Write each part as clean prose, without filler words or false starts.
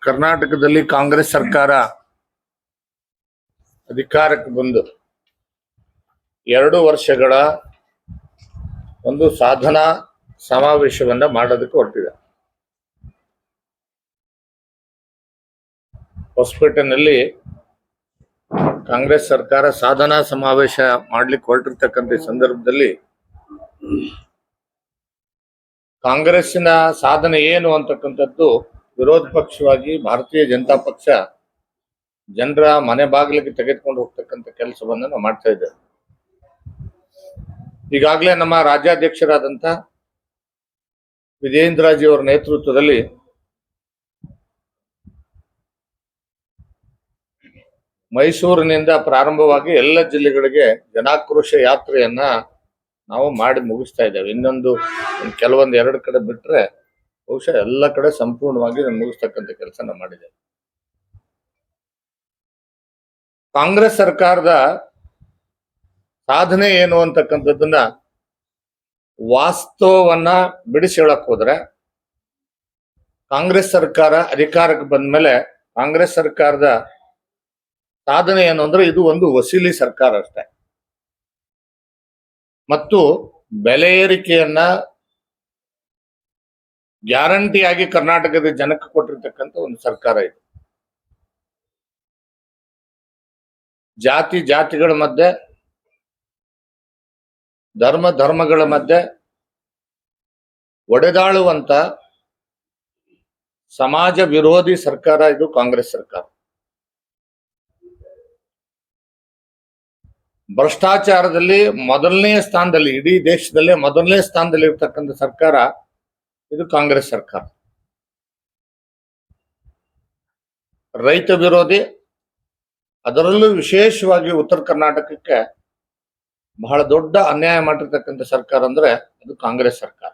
ಕರ್ನಾಟಕದಲ್ಲಿ ಕಾಂಗ್ರೆಸ್ ಸರ್ಕಾರ ಅಧಿಕಾರಕ್ಕೆ ಬಂದು 2 ವರ್ಷಗಳ ಒಂದು ಸಾಧನಾ ಸಮಾವೇಶವನ್ನ ಮಾಡೋದಕ್ಕೆ ಹೊರಟಿದೆ. ಹೊಸಪೇಟೆನಲ್ಲಿ ಕಾಂಗ್ರೆಸ್ ಸರ್ಕಾರ ಸಾಧನಾ ಸಮಾವೇಶ ಮಾಡ್ಲಿಕ್ಕೆ ಹೊರಟಿರ್ತಕ್ಕಂಥ ಸಂದರ್ಭದಲ್ಲಿ ಕಾಂಗ್ರೆಸ್ಸಿನ ಸಾಧನೆ ಏನು ಅಂತಕ್ಕಂಥದ್ದು ವಿರೋಧ ಪಕ್ಷವಾಗಿ ಭಾರತೀಯ ಜನತಾ ಪಕ್ಷ ಜನರ ಮನೆ ಬಾಗಿಲಿಗೆ ತೆಗೆದುಕೊಂಡು ಹೋಗ್ತಕ್ಕಂಥ ಕೆಲಸವನ್ನ ನಾವು ಮಾಡ್ತಾ ಇದ್ದೇವೆ. ಈಗಾಗಲೇ ನಮ್ಮ ರಾಜ್ಯಾಧ್ಯಕ್ಷರಾದಂಥ ವಿಜಯೇಂದ್ರಜಿ ಅವರ ನೇತೃತ್ವದಲ್ಲಿ ಮೈಸೂರಿನಿಂದ ಪ್ರಾರಂಭವಾಗಿ ಎಲ್ಲ ಜಿಲ್ಲೆಗಳಿಗೆ ಜನಾಕ್ರೋಶ ಯಾತ್ರೆಯನ್ನ ನಾವು ಮಾಡಿ ಮುಗಿಸ್ತಾ ಇದ್ದೇವೆ. ಇನ್ನೊಂದು ಕೆಲವೊಂದು 2 ಕಡೆ ಬಿಟ್ರೆ ಬಹುಶಃ ಎಲ್ಲ ಕಡೆ ಸಂಪೂರ್ಣವಾಗಿ ಮುಗಿಸ್ತಕ್ಕಂಥ ಕೆಲಸ ನಾವು ಮಾಡಿದ್ದೇವೆ. ಕಾಂಗ್ರೆಸ್ ಸರ್ಕಾರದ ಸಾಧನೆ ಏನು ಅಂತಕ್ಕಂಥದ್ದನ್ನ ವಾಸ್ತವವನ್ನ ಬಿಡಿಸಿ ಹೇಳಕ್ ಹೋದ್ರೆ, ಕಾಂಗ್ರೆಸ್ ಸರ್ಕಾರ ಅಧಿಕಾರಕ್ಕೆ ಬಂದ ಮೇಲೆ ಕಾಂಗ್ರೆಸ್ ಸರ್ಕಾರದ ಸಾಧನೆ ಏನು ಅಂದ್ರೆ ಇದು ಒಂದು ವಸೀಲಿ ಸರ್ಕಾರ ಅಷ್ಟೇ. ಮತ್ತು ಬೆಲೆ ಏರಿಕೆಯನ್ನ ಗ್ಯಾರಂಟಿಯಾಗಿ ಕರ್ನಾಟಕದ ಜನಕ್ಕೆ ಕೊಟ್ಟಿರ್ತಕ್ಕಂಥ ಒಂದು ಸರ್ಕಾರ ಇದು. ಜಾತಿಗಳ ಮಧ್ಯೆ, ಧರ್ಮಗಳ ಮಧ್ಯೆ ಒಡೆದಾಳುವಂತ ಸಮಾಜ ವಿರೋಧಿ ಸರ್ಕಾರ ಇದು ಕಾಂಗ್ರೆಸ್ ಸರ್ಕಾರ. ಭ್ರಷ್ಟಾಚಾರದಲ್ಲಿ ಮೊದಲನೇ ಸ್ಥಾನದಲ್ಲಿ, ಇಡೀ ದೇಶದಲ್ಲೇ ಮೊದಲನೇ ಸ್ಥಾನದಲ್ಲಿ ಇರ್ತಕ್ಕಂಥ ಸರ್ಕಾರ ಇದು ಕಾಂಗ್ರೆಸ್ ಸರ್ಕಾರ. ರೈತ ವಿರೋಧಿ, ಅದರಲ್ಲೂ ವಿಶೇಷವಾಗಿ ಉತ್ತರ ಕರ್ನಾಟಕಕ್ಕೆ ಬಹಳ ದೊಡ್ಡ ಅನ್ಯಾಯ ಮಾಡಿರ್ತಕ್ಕಂಥ ಸರ್ಕಾರ ಅಂದ್ರೆ ಅದು ಕಾಂಗ್ರೆಸ್ ಸರ್ಕಾರ.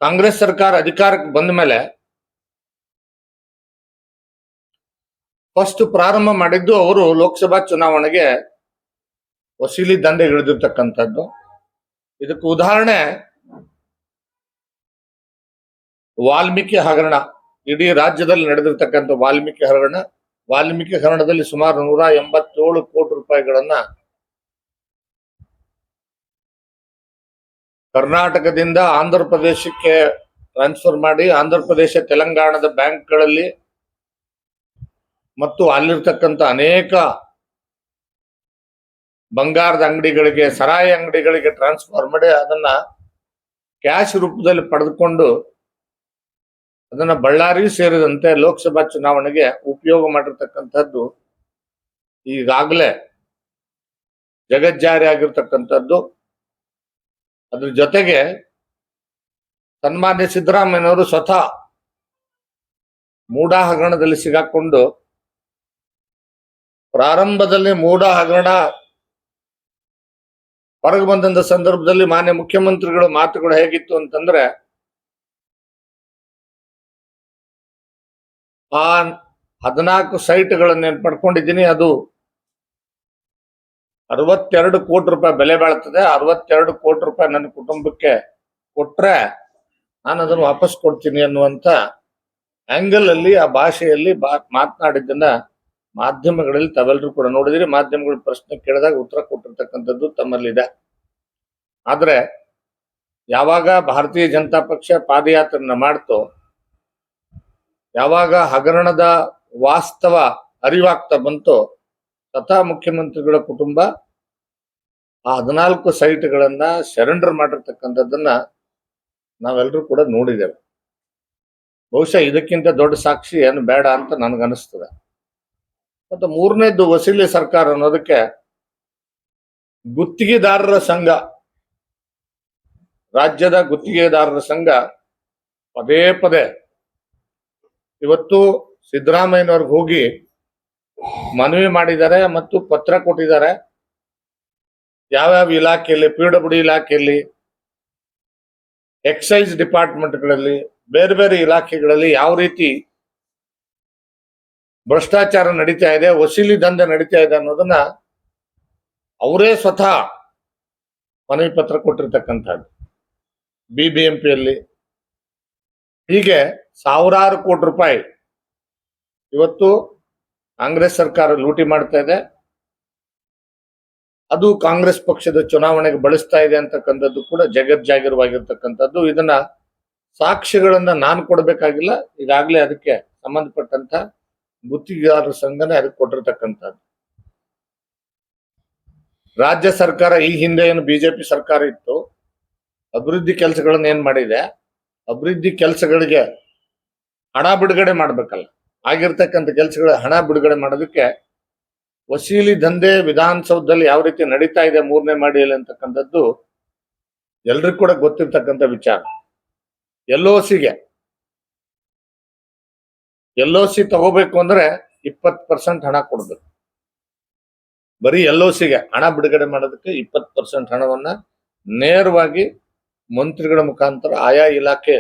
ಕಾಂಗ್ರೆಸ್ ಸರ್ಕಾರ ಅಧಿಕಾರಕ್ಕೆ ಬಂದ ಮೇಲೆ ಫಸ್ಟ್ ಪ್ರಾರಂಭ ಮಾಡಿದ್ದು ಅವರು ಲೋಕಸಭಾ ಚುನಾವಣೆಗೆ ವಸೂಲಿ ದಂಧೆ ಹಿಡಿದಿರ್ತಕ್ಕಂಥದ್ದು. ಇದಕ್ಕೆ ಉದಾಹರಣೆ ವಾಲ್ಮೀಕಿ ಹಗರಣ. ಇಡೀ ರಾಜ್ಯದಲ್ಲಿ ನಡೆದಿರ್ತಕ್ಕಂಥ ವಾಲ್ಮೀಕಿ ಹಗರಣದಲ್ಲಿ ಸುಮಾರು 187 ಕೋಟಿ ರೂಪಾಯಿಗಳನ್ನ ಕರ್ನಾಟಕದಿಂದ ಆಂಧ್ರ ಪ್ರದೇಶಕ್ಕೆ ಟ್ರಾನ್ಸ್ಫರ್ ಮಾಡಿ, ಆಂಧ್ರ ಪ್ರದೇಶ ತೆಲಂಗಾಣದ ಬ್ಯಾಂಕ್ಗಳಲ್ಲಿ ಮತ್ತು ಅಲ್ಲಿರ್ತಕ್ಕಂಥ ಅನೇಕ ಬಂಗಾರದ ಅಂಗಡಿಗಳಿಗೆ, ಸರಾಯಿ ಅಂಗಡಿಗಳಿಗೆ ಟ್ರಾನ್ಸ್ಫರ್ ಮಾಡಿ ಅದನ್ನ ಕ್ಯಾಶ್ ರೂಪದಲ್ಲಿ ಪಡೆದುಕೊಂಡು ಅದನ್ನ ಬಳ್ಳಾರಿ ಸೇರಿದಂತೆ ಲೋಕಸಭಾ ಚುನಾವಣೆಗೆ ಉಪಯೋಗ ಮಾಡಿರ್ತಕ್ಕಂಥದ್ದು ಈಗಾಗಲೇ ಜಗಜ್ಜಾರಿ ಆಗಿರ್ತಕ್ಕಂಥದ್ದು. ಅದ್ರ ಜೊತೆಗೆ ಸನ್ಮಾನ್ಯ ಸಿದ್ದರಾಮಯ್ಯನವರು ಸ್ವತಃ ಮೂಡಾ ಹಗರಣದಲ್ಲಿ ಸಿಗಾಕೊಂಡು, ಪ್ರಾರಂಭದಲ್ಲಿ ಮೂಡಾ ಹಗರಣ ಹೊರಗೆ ಬಂದಂತ ಸಂದರ್ಭದಲ್ಲಿ ಮಾನ್ಯ ಮುಖ್ಯಮಂತ್ರಿಗಳ ಮಾತುಗಳು ಹೇಗಿತ್ತು ಅಂತಂದ್ರೆ, ಆ 14 ಸೈಟ್ಗಳನ್ನ ಪಡ್ಕೊಂಡಿದ್ದೀನಿ, ಅದು 62 ಕೋಟಿ ರೂಪಾಯಿ ಬೆಲೆ ಬಾಳ್ತದೆ, 62 ಕೋಟಿ ರೂಪಾಯಿ ನನ್ನ ಕುಟುಂಬಕ್ಕೆ ಕೊಟ್ರೆ ನಾನು ಅದನ್ನು ವಾಪಸ್ ಕೊಡ್ತೀನಿ ಅನ್ನುವಂತ ಆಂಗಲ್ ಅಲ್ಲಿ, ಆ ಭಾಷೆಯಲ್ಲಿ ಮಾತನಾಡಿದ್ದನ್ನ ಮಾಧ್ಯಮಗಳಲ್ಲಿ ತಾವೆಲ್ಲರೂ ಕೂಡ ನೋಡಿದಿರಿ. ಮಾಧ್ಯಮಗಳ ಪ್ರಶ್ನೆ ಕೇಳಿದಾಗ ಉತ್ತರ ಕೊಟ್ಟಿರ್ತಕ್ಕಂಥದ್ದು ತಮ್ಮಲ್ಲಿದೆ. ಆದ್ರೆ ಯಾವಾಗ ಭಾರತೀಯ ಜನತಾ ಪಕ್ಷ ಪಾದಯಾತ್ರೆಯನ್ನ ಮಾಡ್ತೋ, ಯಾವಾಗ ಹಗರಣದ ವಾಸ್ತವ ಅರಿವಾಗ್ತಾ ಬಂತೋ, ಸ್ವತಃ ಮುಖ್ಯಮಂತ್ರಿಗಳ ಕುಟುಂಬ ಆ 14 ಸೈಟ್ಗಳನ್ನ ಸರೆಂಡರ್ ಮಾಡಿರ್ತಕ್ಕಂಥದ್ದನ್ನ ನಾವೆಲ್ಲರೂ ಕೂಡ ನೋಡಿದ್ದೇವೆ. ಬಹುಶಃ ಇದಕ್ಕಿಂತ ದೊಡ್ಡ ಸಾಕ್ಷಿ ಏನು ಬೇಡ ಅಂತ ನನಗನ್ನಿಸ್ತದೆ. ಮತ್ತು 3ನೇದ್ದು ವಸೀಲಿ ಸರ್ಕಾರ ಅನ್ನೋದಕ್ಕೆ ಗುತ್ತಿಗೆದಾರರ ಸಂಘ, ರಾಜ್ಯದ ಗುತ್ತಿಗೆದಾರರ ಸಂಘ ಪದೇ ಪದೇ ಇವತ್ತು ಸಿದ್ದರಾಮಯ್ಯನವ್ರಿಗೆ ಹೋಗಿ ಮನವಿ ಮಾಡಿದ್ದಾರೆ ಮತ್ತು ಪತ್ರ ಕೊಟ್ಟಿದ್ದಾರೆ. ಯಾವ್ಯಾವ ಇಲಾಖೆಯಲ್ಲಿ, PWD ಇಲಾಖೆಯಲ್ಲಿ, ಎಕ್ಸೈಸ್ ಡಿಪಾರ್ಟ್ಮೆಂಟ್ಗಳಲ್ಲಿ, ಬೇರೆ ಬೇರೆ ಇಲಾಖೆಗಳಲ್ಲಿ ಯಾವ ರೀತಿ ಭ್ರಷ್ಟಾಚಾರ ನಡೀತಾ ಇದೆ, ವಸೂಲಿ ದಂಧೆ ನಡೀತಾ ಇದೆ ಅನ್ನೋದನ್ನ ಅವರೇ ಸ್ವತಃ ಮನವಿ ಪತ್ರ ಕೊಟ್ಟಿರ್ತಕ್ಕಂಥದ್ದು. BBMPಯಲ್ಲಿ, ಹೀಗೆ ಸಾವಿರಾರು ಕೋಟಿ ರೂಪಾಯಿ ಇವತ್ತು ಕಾಂಗ್ರೆಸ್ ಸರ್ಕಾರ ಲೂಟಿ ಮಾಡ್ತಾ ಇದೆ. ಅದು ಕಾಂಗ್ರೆಸ್ ಪಕ್ಷದ ಚುನಾವಣೆಗೆ ಬಳಸ್ತಾ ಇದೆ ಅಂತಕ್ಕಂಥದ್ದು ಕೂಡ ಜಗಜ್ಜಾಗಿರವಾಗಿರ್ತಕ್ಕಂಥದ್ದು. ಇದನ್ನ ಸಾಕ್ಷ್ಯಗಳನ್ನ ನಾನು ಕೊಡಬೇಕಾಗಿಲ್ಲ, ಈಗಾಗಲೇ ಅದಕ್ಕೆ ಸಂಬಂಧಪಟ್ಟಂತ ಗುತ್ತಿಗೆದಾರರ ಸಂಘನೇ ಅದಕ್ಕೆ ಕೊಟ್ಟಿರ್ತಕ್ಕಂಥದ್ದು. ರಾಜ್ಯ ಸರ್ಕಾರ ಈ ಹಿಂದೆ ಏನು ಬಿಜೆಪಿ ಸರ್ಕಾರ ಇತ್ತು, ಅಭಿವೃದ್ಧಿ ಕೆಲಸಗಳನ್ನ ಏನ್ ಮಾಡಿದೆ, ಅಭಿವೃದ್ಧಿ ಕೆಲಸಗಳಿಗೆ ಹಣ ಬಿಡುಗಡೆ ಮಾಡ್ಬೇಕಲ್ಲ, ಆಗಿರ್ತಕ್ಕಂಥ ಕೆಲಸಗಳ ಹಣ ಬಿಡುಗಡೆ ಮಾಡೋದಕ್ಕೆ ವಸೂಲಿ ದಂಧೆ ವಿಧಾನಸೌಧದಲ್ಲಿ ಯಾವ ರೀತಿ ನಡೀತಾ ಇದೆ 3ನೇ ಮಹಡಿಯಲ್ಲಿ ಅಂತಕ್ಕಂಥದ್ದು ಎಲ್ರಿಗೂ ಕೂಡ ಗೊತ್ತಿರ್ತಕ್ಕಂಥ ವಿಚಾರ. ಎಲ್ ಒ ಸಿ ತಗೋಬೇಕು ಅಂದ್ರೆ 20% ಹಣ ಕೊಡ್ಬೇಕು. ಬರೀ ಎಲ್ ಒ ಸಿಗೆ ಹಣ ಬಿಡುಗಡೆ ಮಾಡೋದಕ್ಕೆ 20% ಹಣವನ್ನ ನೇರವಾಗಿ ಮಂತ್ರಿಗಳ ಮುಖಾಂತರ, ಆಯಾ ಇಲಾಖೆ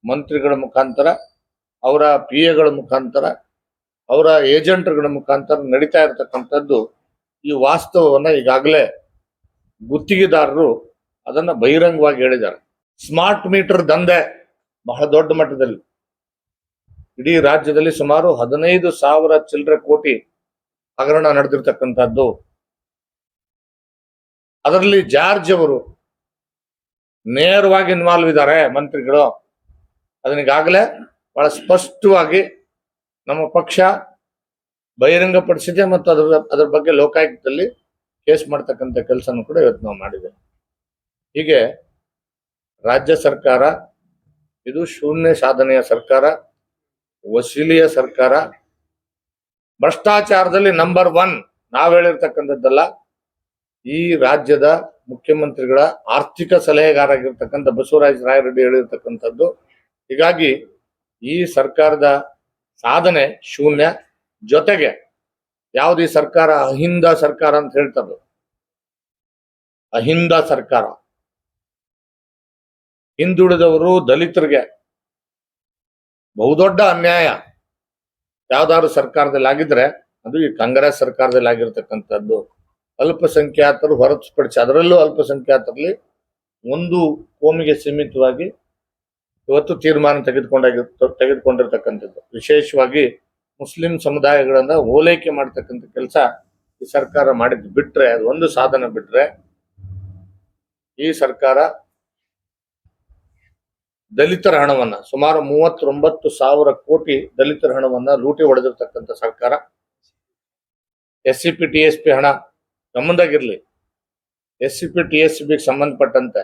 ಮಂತ್ರಿಗಳ ಮುಖಾಂತರ, ಅವರ PA ಮುಖಾಂತರ, ಅವರ ಏಜೆಂಟ್ಗಳ ಮುಖಾಂತರ ನಡೀತಾ ಇರತಕ್ಕಂಥದ್ದು. ಈ ವಾಸ್ತವವನ್ನ ಈಗಾಗಲೇ ಗುತ್ತಿಗೆದಾರರು ಅದನ್ನ ಬಹಿರಂಗವಾಗಿ ಹೇಳಿದ್ದಾರೆ. ಸ್ಮಾರ್ಟ್ ಮೀಟರ್ ದಂಧೆ ಬಹಳ ದೊಡ್ಡ ಮಟ್ಟದಲ್ಲಿ ಇಡೀ ರಾಜ್ಯದಲ್ಲಿ ಸುಮಾರು 15,000 ಚಿಲ್ಲರೆ ಕೋಟಿ ಹಗರಣ ನಡೆದಿರ್ತಕ್ಕಂಥದ್ದು. ಅದರಲ್ಲಿ ಜಾರ್ಜ್ ಅವರು ನೇರವಾಗಿ ಇನ್ವಾಲ್ವ್ ಇದ್ದಾರೆ, ಮಂತ್ರಿಗಳು. ಅದನ್ನೀಗಾಗಲೇ ಬಹಳ ಸ್ಪಷ್ಟವಾಗಿ ನಮ್ಮ ಪಕ್ಷ ಬಹಿರಂಗಪಡಿಸಿದೆ ಮತ್ತು ಅದರ ಬಗ್ಗೆ ಲೋಕಾಯುಕ್ತದಲ್ಲಿ ಕೇಸ್ ಮಾಡ್ತಕ್ಕಂಥ ಕೆಲಸನೂ ಕೂಡ ಇವತ್ತು ನಾವು ಮಾಡಿದ್ದೇವೆ. ಹೀಗೆ ರಾಜ್ಯ ಸರ್ಕಾರ ಇದು ಶೂನ್ಯ ಸಾಧನೆಯ ಸರ್ಕಾರ, ವಸೂಲಿಯ ಸರ್ಕಾರ, ಭ್ರಷ್ಟಾಚಾರದಲ್ಲಿ ನಂಬರ್ 1 ನಾವು ಹೇಳಿರ್ತಕ್ಕಂಥದ್ದಲ್ಲ, ಈ ರಾಜ್ಯದ ಮುಖ್ಯಮಂತ್ರಿಗಳ ಆರ್ಥಿಕ ಸಲಹೆಗಾರಾಗಿರ್ತಕ್ಕಂಥ ಬಸವರಾಜ ರಾಯರೆಡ್ಡಿ ಹೇಳಿರ್ತಕ್ಕಂಥದ್ದು. ಹೀಗಾಗಿ ಈ ಸರ್ಕಾರದ ಸಾಧನೆ ಶೂನ್ಯ. ಜೊತೆಗೆ ಯಾವ್ದು ಈ ಸರ್ಕಾರ ಅಹಿಂದ ಸರ್ಕಾರ ಅಂತ ಹೇಳ್ತಾರೆ, ಅಹಿಂದ ಸರ್ಕಾರ, ಹಿಂದುಳಿದವರು ದಲಿತರಿಗೆ ಬಹುದೊಡ್ಡ ಅನ್ಯಾಯ ಯಾವ್ದಾದ್ರು ಸರ್ಕಾರದಲ್ಲಿ ಆಗಿದ್ರೆ ಅದು ಈ ಕಾಂಗ್ರೆಸ್ ಸರ್ಕಾರದಲ್ಲಿ ಆಗಿರ್ತಕ್ಕಂಥದ್ದು. ಅಲ್ಪಸಂಖ್ಯಾತರು ಹೊರತುಪಡಿಸಿ, ಅದರಲ್ಲೂ ಅಲ್ಪಸಂಖ್ಯಾತರಲ್ಲಿ ಒಂದು ಕೋಮಿಗೆ ಸೀಮಿತವಾಗಿ ಇವತ್ತು ತೀರ್ಮಾನ ತೆಗೆದುಕೊಂಡಿರ್ತಕ್ಕಂಥದ್ದು. ವಿಶೇಷವಾಗಿ ಮುಸ್ಲಿಂ ಸಮುದಾಯಗಳನ್ನ ಓಲೈಕೆ ಮಾಡ್ತಕ್ಕಂಥ ಕೆಲಸ ಈ ಸರ್ಕಾರ ಮಾಡಿದ್ ಬಿಟ್ರೆ, ಅದು ಒಂದು ಸಾಧನೆ ಬಿಟ್ರೆ, ಈ ಸರ್ಕಾರ ದಲಿತರ ಹಣವನ್ನ ಸುಮಾರು 39,000 ಕೋಟಿ ದಲಿತರ ಹಣವನ್ನ ಲೂಟಿ ಹೊಡೆದಿರ್ತಕ್ಕಂಥ ಸರ್ಕಾರ. SCP TSP ಹಣ ಗಮನದಾಗಿರ್ಲಿ, SCP TSP ಸಂಬಂಧಪಟ್ಟಂತೆ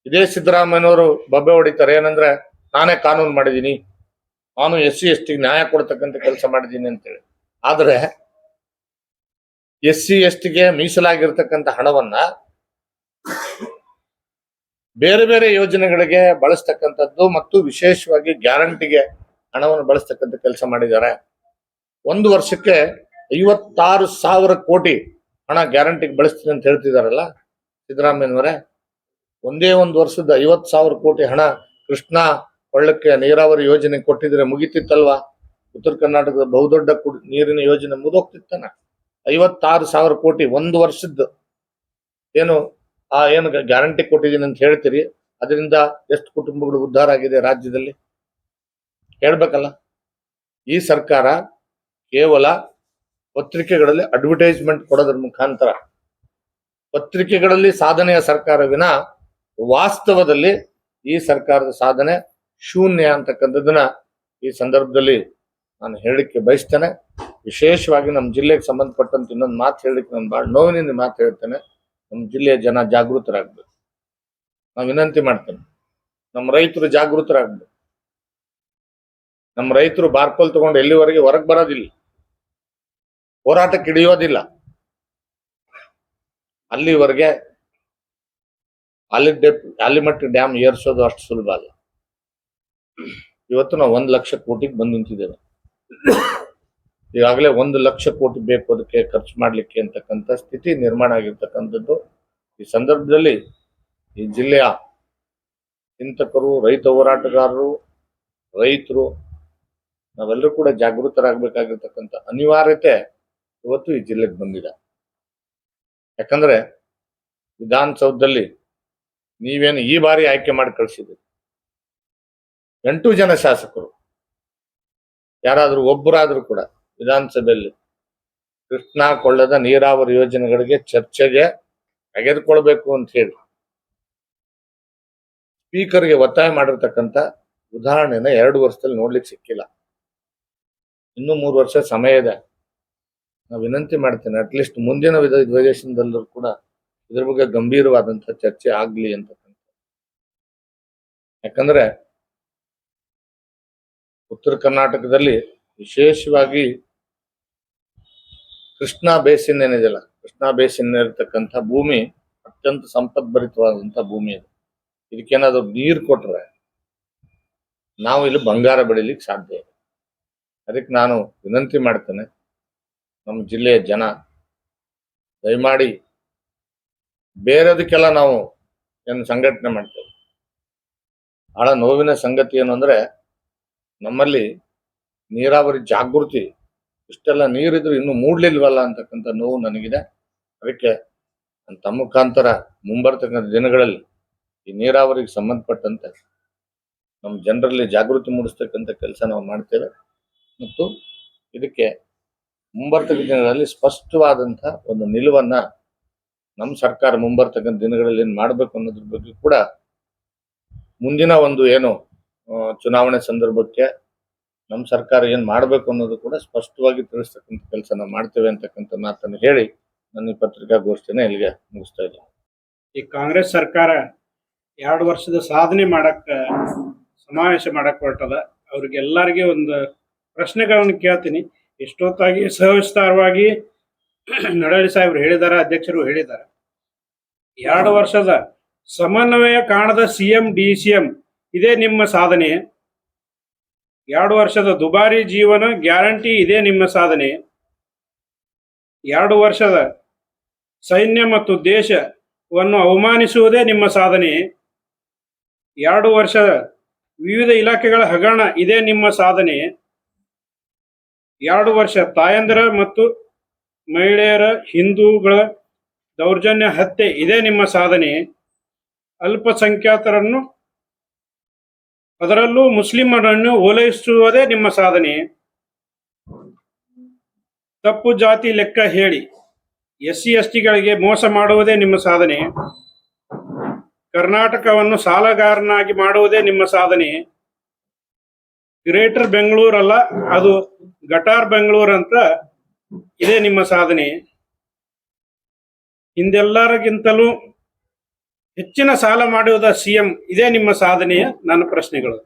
ಇದೇ ಸಿದ್ದರಾಮಯ್ಯನವರು ಬಬ್ಬೆ ಹೊಡಿತಾರೆ, ಏನಂದ್ರೆ ನಾನೇ ಕಾನೂನು ಮಾಡಿದ್ದೀನಿ, ನಾನು SC ST ನ್ಯಾಯ ಕೊಡ್ತಕ್ಕಂಥ ಕೆಲಸ ಮಾಡಿದ್ದೀನಿ ಅಂತೇಳಿ. ಆದ್ರೆ SC ST ಮೀಸಲಾಗಿರ್ತಕ್ಕಂಥ ಹಣವನ್ನ ಬೇರೆ ಬೇರೆ ಯೋಜನೆಗಳಿಗೆ ಬಳಸ್ತಕ್ಕಂಥದ್ದು ಮತ್ತು ವಿಶೇಷವಾಗಿ ಗ್ಯಾರಂಟಿಗೆ ಹಣವನ್ನು ಬಳಸ್ತಕ್ಕಂಥ ಕೆಲಸ ಮಾಡಿದ್ದಾರೆ. ಒಂದು ವರ್ಷಕ್ಕೆ 56,000 ಕೋಟಿ ಹಣ ಗ್ಯಾರಂಟಿಗೆ ಬಳಸ್ತೀನಿ ಅಂತ ಹೇಳ್ತಿದಾರಲ್ಲ ಸಿದ್ದರಾಮಯ್ಯನವರೇ. ಒಂದೇ ಒಂದು ವರ್ಷದ 50,000 ಕೋಟಿ ಹಣ ಕೃಷ್ಣಾ ಕೊಳ್ಳಕ್ಕೆ ನೀರಾವರಿ ಯೋಜನೆ ಕೊಟ್ಟಿದ್ರೆ ಮುಗಿತಿತ್ತಲ್ವಾ? ಉತ್ತರ ಕರ್ನಾಟಕದ ಬಹುದೊಡ್ಡ ನೀರಿನ ಯೋಜನೆ ಮುಗಿದೋಗ್ತಿತ್ತಾನ. 56,000 ಕೋಟಿ ಒಂದು ವರ್ಷದ್ದು ಏನು ಗ್ಯಾರಂಟಿ ಕೊಟ್ಟಿದ್ದೀನಿ ಅಂತ ಹೇಳ್ತೀರಿ, ಅದರಿಂದ ಎಷ್ಟು ಕುಟುಂಬಗಳು ಉದ್ಧಾರ ಆಗಿದೆ ರಾಜ್ಯದಲ್ಲಿ ಹೇಳ್ಬೇಕಲ್ಲ. ಈ ಸರ್ಕಾರ ಕೇವಲ ಪತ್ರಿಕೆಗಳಲ್ಲಿ ಅಡ್ವರ್ಟೈಸ್ಮೆಂಟ್ ಕೊಡೋದ್ರ ಮುಖಾಂತರ ಪತ್ರಿಕೆಗಳಲ್ಲಿ ಸಾಧನೆಯ ಸರ್ಕಾರ ವಿನ ವಾಸ್ತವದಲ್ಲಿ ಈ ಸರ್ಕಾರದ ಸಾಧನೆ ಶೂನ್ಯ ಅಂತಕ್ಕಂಥದ್ದನ್ನ ಈ ಸಂದರ್ಭದಲ್ಲಿ ನಾನು ಹೇಳಲಿಕ್ಕೆ ಬಯಸ್ತೇನೆ. ವಿಶೇಷವಾಗಿ ನಮ್ಮ ಜಿಲ್ಲೆಗೆ ಸಂಬಂಧಪಟ್ಟಂತ ಇನ್ನೊಂದು ಮಾತು ಹೇಳಲಿಕ್ಕೆ ನಾನು ಬಹಳ ನೋವಿನಿಂದ ಮಾತು ಹೇಳ್ತೇನೆ. ನಮ್ಮ ಜಿಲ್ಲೆಯ ಜನ ಜಾಗೃತರಾಗಬೇಕು. ನಾನು ವಿನಂತಿ ಮಾಡ್ತೇನೆ, ನಮ್ಮ ರೈತರು ಜಾಗೃತರಾಗಬೇಕು. ನಮ್ಮ ರೈತರು ಬಾರ್ಕೋಲ್ ತಗೊಂಡು ಎಲ್ಲಿವರೆಗೆ ಹೊರಗೆ ಬರೋದಿಲ್ಲ, ಹೋರಾಟಕ್ಕೆ ಇಳಿಯೋದಿಲ್ಲ, ಅಲ್ಲಿವರೆಗೆ ಆಲಿಮಟ್ಟಿ ಡ್ಯಾಮ್ ಏರ್ಸೋದು ಅಷ್ಟು ಸುಲಭ ಅಲ್ಲ. ಇವತ್ತು ನಾವು 1 ಲಕ್ಷ ಕೋಟಿಗೆ ಬಂದು ನಿಂತಿದ್ದೇವೆ. ಈಗಾಗಲೇ 1 ಲಕ್ಷ ಕೋಟಿ ಬೇಕು ಅದಕ್ಕೆ ಖರ್ಚು ಮಾಡ್ಲಿಕ್ಕೆ ಅಂತಕ್ಕಂಥ ಸ್ಥಿತಿ ನಿರ್ಮಾಣ ಆಗಿರ್ತಕ್ಕಂಥದ್ದು. ಈ ಸಂದರ್ಭದಲ್ಲಿ ಈ ಜಿಲ್ಲೆಯ ಚಿಂತಕರು, ರೈತ ಹೋರಾಟಗಾರರು, ರೈತರು ನಾವೆಲ್ಲರೂ ಕೂಡ ಜಾಗೃತರಾಗಬೇಕಾಗಿರ್ತಕ್ಕಂಥ ಅನಿವಾರ್ಯತೆ ಇವತ್ತು ಈ ಜಿಲ್ಲೆಗೆ ಬಂದಿದೆ. ಯಾಕಂದ್ರೆ ವಿಧಾನಸೌಧದಲ್ಲಿ ನೀವೇನು ಈ ಬಾರಿ ಆಯ್ಕೆ ಮಾಡಿ ಕಳಿಸಿದ್ರಿ 8 ಜನ ಶಾಸಕರು, ಯಾರಾದ್ರೂ ಒಬ್ಬರಾದ್ರೂ ಕೂಡ ವಿಧಾನಸಭೆಯಲ್ಲಿ ಕೃಷ್ಣಾ ಕೊಳ್ಳದ ನೀರಾವರಿ ಯೋಜನೆಗಳಿಗೆ ಚರ್ಚೆಗೆ ತೆಗೆದುಕೊಳ್ಬೇಕು ಅಂತ ಹೇಳಿ ಸ್ಪೀಕರ್ಗೆ ಒತ್ತಾಯ ಮಾಡಿರ್ತಕ್ಕಂಥ ಉದಾಹರಣೆನ 2 ವರ್ಷದಲ್ಲಿ ನೋಡ್ಲಿಕ್ಕೆ ಸಿಕ್ಕಿಲ್ಲ. ಇನ್ನೂ 3 ವರ್ಷ ಸಮಯ ಇದೆ. ನಾವು ವಿನಂತಿ ಮಾಡ್ತೇನೆ, ಅಟ್ಲೀಸ್ಟ್ ಮುಂದಿನ ಅಧಿವೇಶನದಲ್ಲೂ ಕೂಡ ಇದ್ರ ಬಗ್ಗೆ ಗಂಭೀರವಾದಂತಹ ಚರ್ಚೆ ಆಗ್ಲಿ ಅಂತಕ್ಕಂಥ. ಯಾಕಂದ್ರೆ ಉತ್ತರ ಕರ್ನಾಟಕದಲ್ಲಿ ವಿಶೇಷವಾಗಿ ಕೃಷ್ಣಾ ಬೇಸಿನ್ ಏನಿದೆಯಲ್ಲ, ಕೃಷ್ಣಾ ಬೇಸಿನ್ ಇರತಕ್ಕಂಥ ಭೂಮಿ ಅತ್ಯಂತ ಸಂಪದ್ಭರಿತವಾದಂತಹ ಭೂಮಿ ಇದೆ. ಇದಕ್ಕೇನಾದ್ರು ನೀರು ಕೊಟ್ರೆ ನಾವು ಇಲ್ಲಿ ಬಂಗಾರ ಬೆಳಿಲಿಕ್ಕೆ ಸಾಧ್ಯ ಇದೆ. ಅದಕ್ಕೆ ನಾನು ವಿನಂತಿ ಮಾಡ್ತೇನೆ, ನಮ್ಮ ಜಿಲ್ಲೆಯ ಜನ ದಯಮಾಡಿ ಬೇರೆದಕ್ಕೆಲ್ಲ ನಾವು ಏನು ಸಂಘಟನೆ ಮಾಡ್ತೇವೆ. ಬಹಳ ನೋವಿನ ಸಂಗತಿ ಏನು ಅಂದ್ರೆ, ನಮ್ಮಲ್ಲಿ ನೀರಾವರಿ ಜಾಗೃತಿ, ಇಷ್ಟೆಲ್ಲ ನೀರಿದ್ರು ಇನ್ನೂ ಮೂಡ್ಲಿಲ್ವಲ್ಲ ಅಂತಕ್ಕಂಥ ನೋವು ನನಗಿದೆ. ಅದಕ್ಕೆ ತಮ್ಮ ಮುಖಾಂತರ ಮುಂಬರ್ತಕ್ಕಂಥ ದಿನಗಳಲ್ಲಿ ಈ ನೀರಾವರಿಗೆ ಸಂಬಂಧಪಟ್ಟಂತೆ ನಮ್ಮ ಜನರಲ್ಲಿ ಜಾಗೃತಿ ಮೂಡಿಸ್ತಕ್ಕಂಥ ಕೆಲಸ ನಾವು ಮಾಡ್ತೇವೆ. ಮತ್ತು ಇದಕ್ಕೆ ಮುಂಬರ್ತಕ್ಕ ದಿನಗಳಲ್ಲಿ ಸ್ಪಷ್ಟವಾದಂಥ ಒಂದು ನಿಲುವನ್ನ ನಮ್ಮ ಸರ್ಕಾರ ಮುಂಬರ್ತಕ್ಕಂಥ ದಿನಗಳಲ್ಲಿ ಏನ್ ಮಾಡ್ಬೇಕು ಅನ್ನೋದ್ರ ಬಗ್ಗೆ ಕೂಡ ಮುಂದಿನ ಒಂದು ಏನು ಚುನಾವಣೆ ಸಂದರ್ಭಕ್ಕೆ ನಮ್ಮ ಸರ್ಕಾರ ಏನ್ ಮಾಡ್ಬೇಕು ಅನ್ನೋದು ಕೂಡ ಸ್ಪಷ್ಟವಾಗಿ ತಿಳಿಸ್ತಕ್ಕಂಥ ಕೆಲಸ ನಾವು ಮಾಡ್ತೇವೆ ಅಂತಕ್ಕಂಥ ಮಾತನ್ನು ಹೇಳಿ ನನ್ನ ಈ ಪತ್ರಿಕಾಗೋಷ್ಠಿನ ಇಲ್ಲಿಗೆ ಮುಗಿಸ್ತಾ ಇದ್ದೀನಿ. ಈ ಕಾಂಗ್ರೆಸ್ ಸರ್ಕಾರ 2 ವರ್ಷದ ಸಾಧನೆ ಮಾಡಕ್ ಸಮಾವೇಶ ಮಾಡಕ್ ಹೊರಟದ. ಅವ್ರಿಗೆಲ್ಲರಿಗೆ ಒಂದು ಪ್ರಶ್ನೆಗಳನ್ನು ಕೇಳ್ತೀನಿ. ಎಷ್ಟೊತ್ತಾಗಿ ಸವಿಸ್ತಾರವಾಗಿ ನಡಹಳ್ಳಿ ಸಾಹೇಬ್ರು ಹೇಳಿದಾರ, ಅಧ್ಯಕ್ಷರು ಹೇಳಿದ್ದಾರೆ. 2 ವರ್ಷದ ಸಮನ್ವಯ ಕಾಣದ ಸಿಎಂ DCM ಇದೇ ನಿಮ್ಮ ಸಾಧನೆ. 2 ವರ್ಷದ ದುಬಾರಿ ಜೀವನ ಗ್ಯಾರಂಟಿ ಇದೇ ನಿಮ್ಮ ಸಾಧನೆ. 2 ವರ್ಷದ ಸೈನ್ಯ ಮತ್ತು ದೇಶವನ್ನು ಅವಮಾನಿಸುವುದೇ ನಿಮ್ಮ ಸಾಧನೆ. 2 ವರ್ಷದ ವಿವಿಧ ಇಲಾಖೆಗಳ ಹಗರಣ ಇದೇ ನಿಮ್ಮ ಸಾಧನೆ. 2 ವರ್ಷ ತಾಯಂದಿರ ಮತ್ತು ಮಹಿಳೆಯರ, ಹಿಂದೂಗಳ ದೌರ್ಜನ್ಯ ಹತ್ಯೆ ಇದೇ ನಿಮ್ಮ ಸಾಧನೆ. ಅಲ್ಪಸಂಖ್ಯಾತರನ್ನು, ಅದರಲ್ಲೂ ಮುಸ್ಲಿಮರನ್ನು ಓಲೈಸುವುದೇ ನಿಮ್ಮ ಸಾಧನೆ. ತಪ್ಪು ಜಾತಿ ಲೆಕ್ಕ ಹೇಳಿ SC/STಗಳಿಗೆ ಮೋಸ ಮಾಡುವುದೇ ನಿಮ್ಮ ಸಾಧನೆ. ಕರ್ನಾಟಕವನ್ನು ಸಾಲಗಾರನಾಗಿ ಮಾಡುವುದೇ ನಿಮ್ಮ ಸಾಧನೆ. ಗ್ರೇಟರ್ ಬೆಂಗಳೂರಲ್ಲ, ಅದು ಗಟಾರ್ ಬೆಂಗಳೂರು ಅಂತ ಇದೇ ನಿಮ್ಮ ಸಾಧನೆ. ಹಿಂದೆಲ್ಲರಿಗಿಂತಲೂ ಹೆಚ್ಚಿನ ಸಾಲ ಮಾಡುವುದ CM ಇದೇ ನಿಮ್ಮ ಸಾಧನೆಯ ನನ್ನ ಪ್ರಶ್ನೆಗಳು.